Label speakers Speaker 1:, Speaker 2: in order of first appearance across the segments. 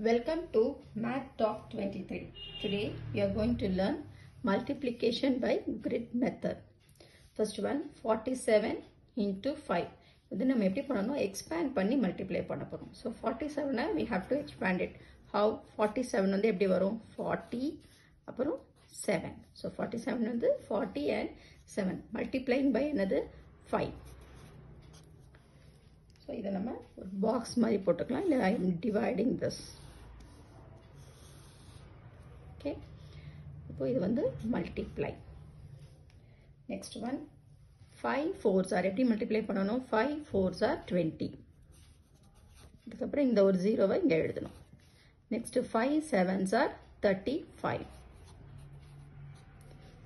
Speaker 1: Welcome to Math Talk 23. Today we are going to learn multiplication by grid method. First one 47 into 5. Then we have to expand panni multiply panna porom. So 47 we have to expand it. How 47 வந்து எப்படி வரும் 40 அப்புறம் 7. So 47 வந்து 40 and 7 multiplying by another 5. So இதை நம்ம ஒரு box மாதிரி போட்டுக்கலாம் இல்லை I am dividing this. Okay. இப்போ இது வந்து multiply. Next one 5 4s are எப்படி multiply பண்ணணும் 5 4s are 20. இதுக்கப்புறம் இந்த ஒரு 0வை இங்கே எழுதணும். Next 5 7s are 35.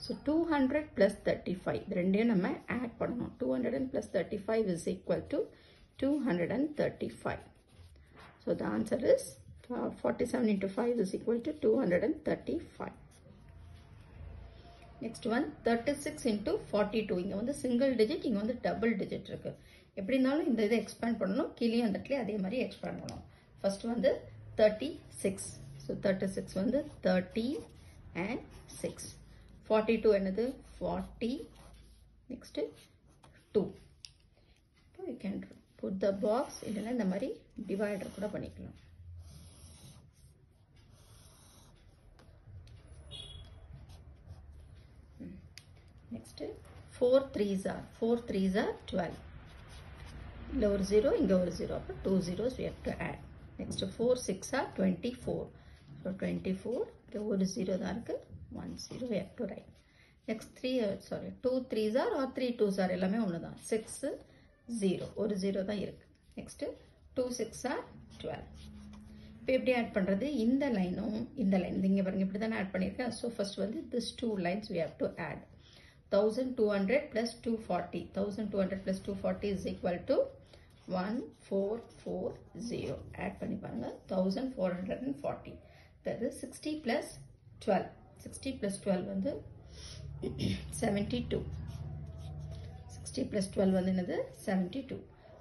Speaker 1: So 200 plus 35. இது ரெண்டையும் நம்ம add பண்ணணும். 200 plus 35 is equal to 235. So the answer is 47 into 5 is equal to 235. Next one 36 into 42. இங்க வந்து single digit, இங்க வந்து double digit இருக்கு. எப்படி இருந்தாலும் இந்த இதை expand பண்ணணும். கீழே அந்த இடத்துல அதே மாதிரி expand பண்ணணும். First வந்து 36. So 36 வந்து 30 and 6. 42 என்னது 40. Next 2. So we can put the box இல்லைன்னா இந்த மாதிரி divider கூட பண்ணிக்கலாம். Next 4 3s are 12. இங்க ஒரு 0 இங்க ஒரு 0 அப்ப 2 zeros we have to add. Next 4 6 are 24. So 24 இங்க ஒரு 0 தான் இருக்கு 1 0 we have to write. Next 2 3s are or 3 2s are எல்லாமே ஒண்ணுதான் 6 0 ஒரு 0 தான் இருக்கு. Next 2 6 are 12. இப்போ எப்படி ஆட் பண்றது இந்த லைனும் இந்த லைன் இங்க பாருங்க இப்படி தான் ஆட் பண்ணிருக்கேன். So first வந்து this two lines we have to add. 1200 plus 240. 1200 plus 240 is equal to 1440. Add பண்ணி பாருங்க 1440. That is 60 plus 12. 60 plus 12 வந்து 72. 60 plus 12 வந்து என்னது 72.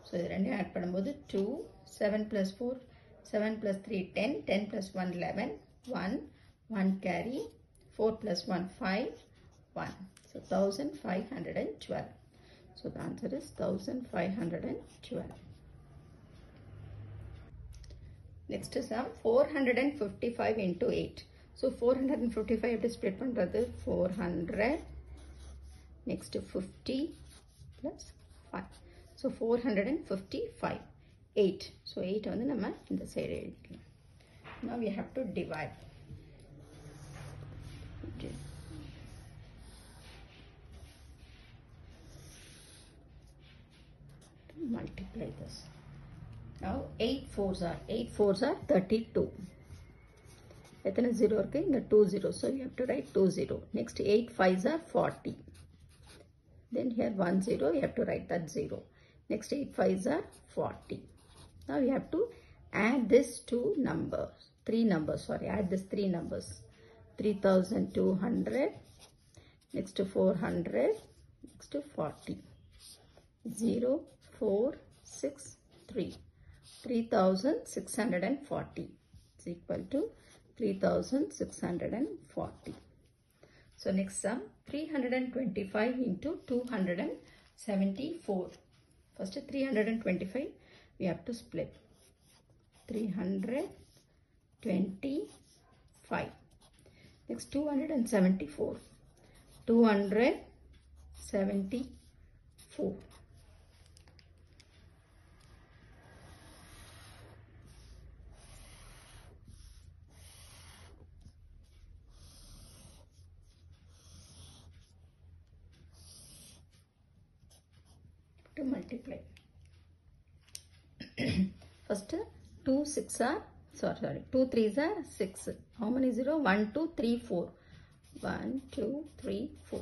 Speaker 1: So இது ரெண்டையும் ஆட் பண்ணும்போது 2 7 plus 4 7 plus 3 10 10 plus 1 11 1 1 carry 4 plus 1 5 1. So 1512. So the answer is 1512. Next is 455 into 8. So 455 எப்படி split பண்றது 400. Next 50 plus 5. So 455. 8. So 8 வந்து நம்ம இந்த சைடு எழுதிக்கலாம். Now we have to divide. Okay. Multiply this. Now 8 4s are 32. எத்தனை 0 இருக்கு இங்க 2 zeros, so you have to write 2 0. Next 8 5s are 40. Then here 1 0, you have to write that 0. Next 8 5s are 40. Now you have to add this two numbers, add this three numbers. 3200, next 400, next 40. 0 4 6 3. 3640 is equal to 3640. So next sum 325 into 274. First 325 we have to split. 325. Next 274. 274. To multiply. First 2 6 are 2 3s are 6. How many 0? 1 2 3 4. 1 2 3 4.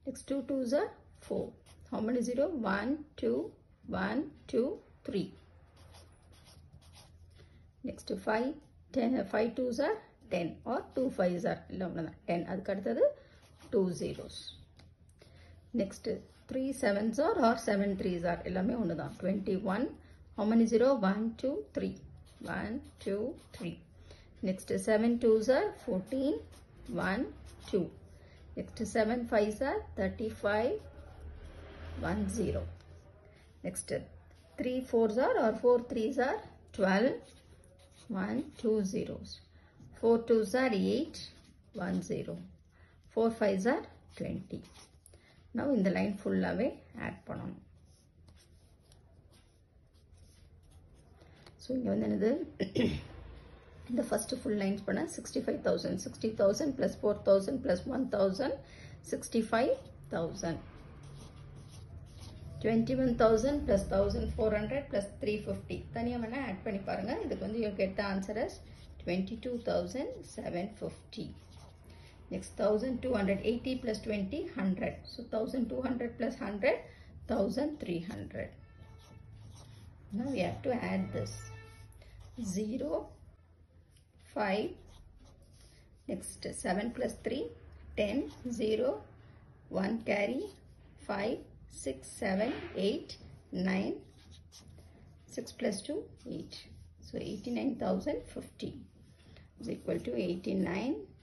Speaker 1: Next 2 2s are 4. How many 0? 1 2 1 2 3. Next 5 2s are 10 or 2 5s are 10. அதுக்கு அடுத்தது 2 zeros. Next 3 7s are or 7 3s are எல்லாமே ஒண்ணுதான் 21. How many 0? 1 2 3. 1 2 3. Next 7 2s are 14, 1, 2. Next 7 5s are 35, 1, 0. Next 3 4s are or 4 3s are 12, 1, 2 zeros. 4 2s are 8, 1, 0. 4 5s are 20. Now in the line full away add பண்ணனும். So இங்க வந்து என்னது the first full lines பண்ண 65,000 60,000 plus 4,000 plus 1,000 65,000 21,000 plus 1,400 plus 350 தனியா வேணா add பண்ணி பாருங்க. இதுக்கு வந்து you get the answer as 22,750. Next 1,280 plus 20 100. So 1,200 plus 100 1,300. Now we have to add this 0 5. Next 7 plus 3 10 0 1 carry 5 6 7 8 9 6 plus 2 8. So 89,050 is equal to 89,050.